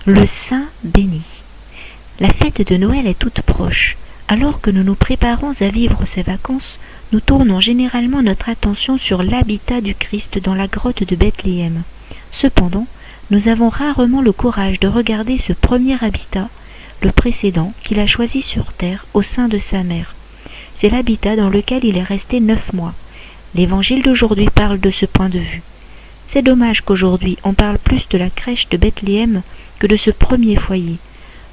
Le Saint béni. La fête de Noël est toute proche. Alors que nous nous préparons à vivre ces vacances, nous tournons généralement notre attention sur l'habitat du Christ dans la grotte de Bethléem. Cependant, nous avons rarement le courage de regarder ce premier habitat, le précédent, qu'il a choisi sur terre au sein de sa mère. C'est l'habitat dans lequel il est resté 9 mois. L'évangile d'aujourd'hui parle de ce point de vue. C'est dommage qu'aujourd'hui on parle plus de la crèche de Bethléem que de ce premier foyer.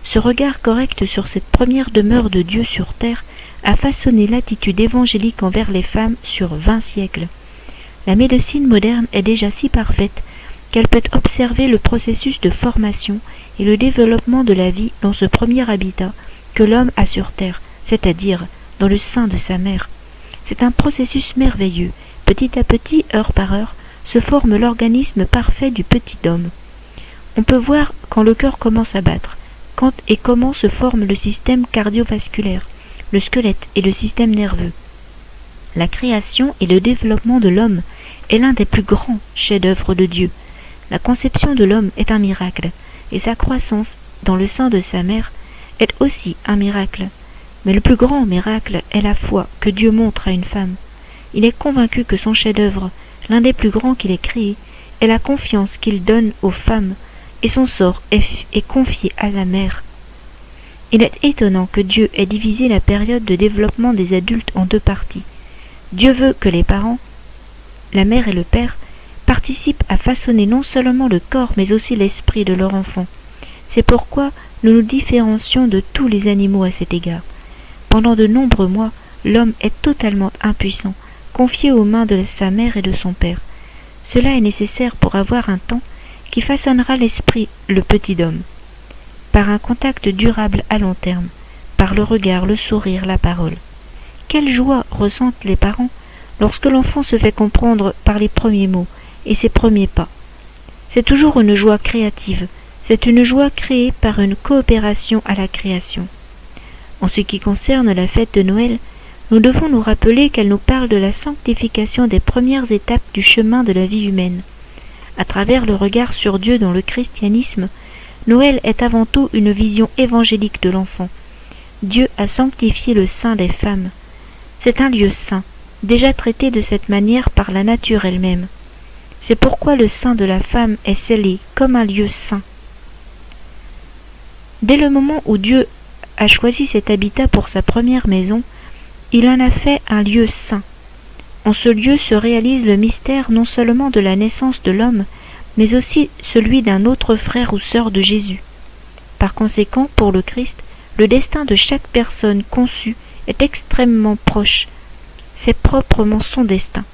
Ce regard correct sur cette première demeure de Dieu sur terre a façonné l'attitude évangélique envers les femmes sur 20 siècles. La médecine moderne est déjà si parfaite qu'elle peut observer le processus de formation et le développement de la vie dans ce premier habitat que l'homme a sur terre, c'est-à-dire dans le sein de sa mère. C'est un processus merveilleux. Petit à petit, heure par heure, se forme l'organisme parfait du petit homme. On peut voir quand le cœur commence à battre, quand et comment se forme le système cardiovasculaire, le squelette et le système nerveux. La création et le développement de l'homme est l'un des plus grands chefs-d'œuvre de Dieu. La conception de l'homme est un miracle, et sa croissance dans le sein de sa mère est aussi un miracle. Mais le plus grand miracle est la foi que Dieu montre à une femme. Il est convaincu que son chef-d'œuvre, l'un des plus grands qu'il ait créé, est la confiance qu'il donne aux femmes, et son sort est confié à la mère. Il est étonnant que Dieu ait divisé la période de développement des adultes en 2 parties. Dieu veut que les parents, la mère et le père, participent à façonner non seulement le corps mais aussi l'esprit de leur enfant. C'est pourquoi nous nous différencions de tous les animaux à cet égard. Pendant de nombreux mois, l'homme est totalement impuissant, confié aux mains de sa mère et de son père. Cela est nécessaire pour avoir un temps qui façonnera l'esprit, le petit homme, par un contact durable à long terme, par le regard, le sourire, la parole. Quelle joie ressentent les parents lorsque l'enfant se fait comprendre par les premiers mots et ses premiers pas. C'est toujours une joie créative, c'est une joie créée par une coopération à la création. En ce qui concerne la fête de Noël, nous devons nous rappeler qu'elle nous parle de la sanctification des premières étapes du chemin de la vie humaine. À travers le regard sur Dieu dans le christianisme, Noël est avant tout une vision évangélique de l'enfant. Dieu a sanctifié le sein des femmes. C'est un lieu saint, déjà traité de cette manière par la nature elle-même. C'est pourquoi le sein de la femme est scellé comme un lieu saint. Dès le moment où Dieu a choisi cet habitat pour sa première maison, il en a fait un lieu saint. En ce lieu se réalise le mystère non seulement de la naissance de l'homme, mais aussi celui d'un autre frère ou sœur de Jésus. Par conséquent, pour le Christ, le destin de chaque personne conçue est extrêmement proche. C'est proprement son destin.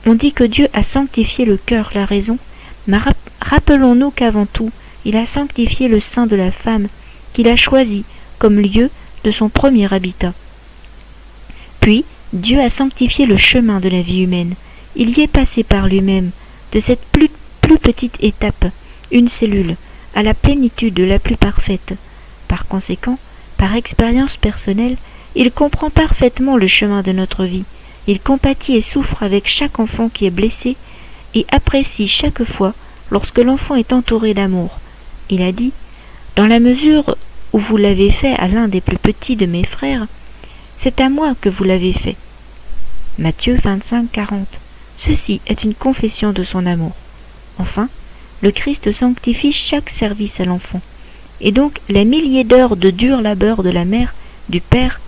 On dit que Dieu a sanctifié le cœur, la raison, mais rappelons-nous qu'avant tout, il a sanctifié le sein de la femme, qu'il a choisi comme lieu de son premier habitat. Puis, Dieu a sanctifié le chemin de la vie humaine. Il y est passé par lui-même, de cette plus petite étape, une cellule, à la plénitude la plus parfaite. Par conséquent, par expérience personnelle, il comprend parfaitement le chemin de notre vie. Il compatit et souffre avec chaque enfant qui est blessé et apprécie chaque fois lorsque l'enfant est entouré d'amour. Il a dit « Dans la mesure où vous l'avez fait à l'un des plus petits de mes frères, c'est à moi que vous l'avez fait. » Matthieu 25, 40. Ceci est une confession de son amour. Enfin, le Christ sanctifie chaque service à l'enfant, et donc les milliers d'heures de dur labeur de la mère, du père,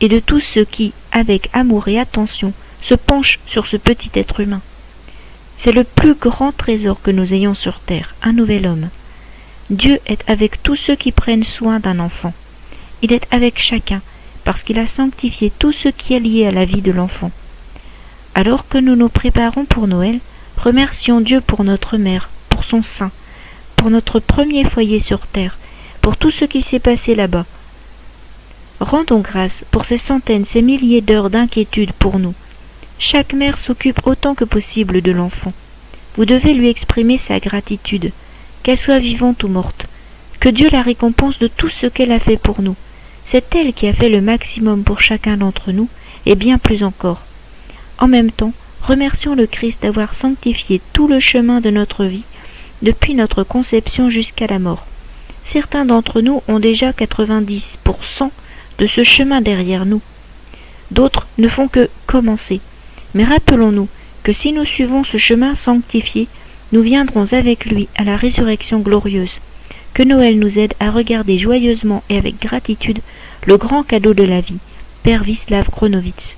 et de tous ceux qui, avec amour et attention, se penchent sur ce petit être humain. C'est le plus grand trésor que nous ayons sur terre, un nouvel homme. Dieu est avec tous ceux qui prennent soin d'un enfant. Il est avec chacun, parce qu'il a sanctifié tout ce qui est lié à la vie de l'enfant. Alors que nous nous préparons pour Noël, remercions Dieu pour notre mère, pour son sein, pour notre premier foyer sur terre, pour tout ce qui s'est passé là-bas. Rendons grâce pour ces centaines, ces milliers d'heures d'inquiétude pour nous. Chaque mère s'occupe autant que possible de l'enfant. Vous devez lui exprimer sa gratitude, qu'elle soit vivante ou morte, que Dieu la récompense de tout ce qu'elle a fait pour nous. C'est elle qui a fait le maximum pour chacun d'entre nous, et bien plus encore. En même temps, remercions le Christ d'avoir sanctifié tout le chemin de notre vie, depuis notre conception jusqu'à la mort. Certains d'entre nous ont déjà 90% de ce chemin derrière nous. D'autres ne font que commencer. Mais rappelons-nous que si nous suivons ce chemin sanctifié, nous viendrons avec lui à la résurrection glorieuse. Que Noël nous aide à regarder joyeusement et avec gratitude le grand cadeau de la vie. Père Václav Gronowicz.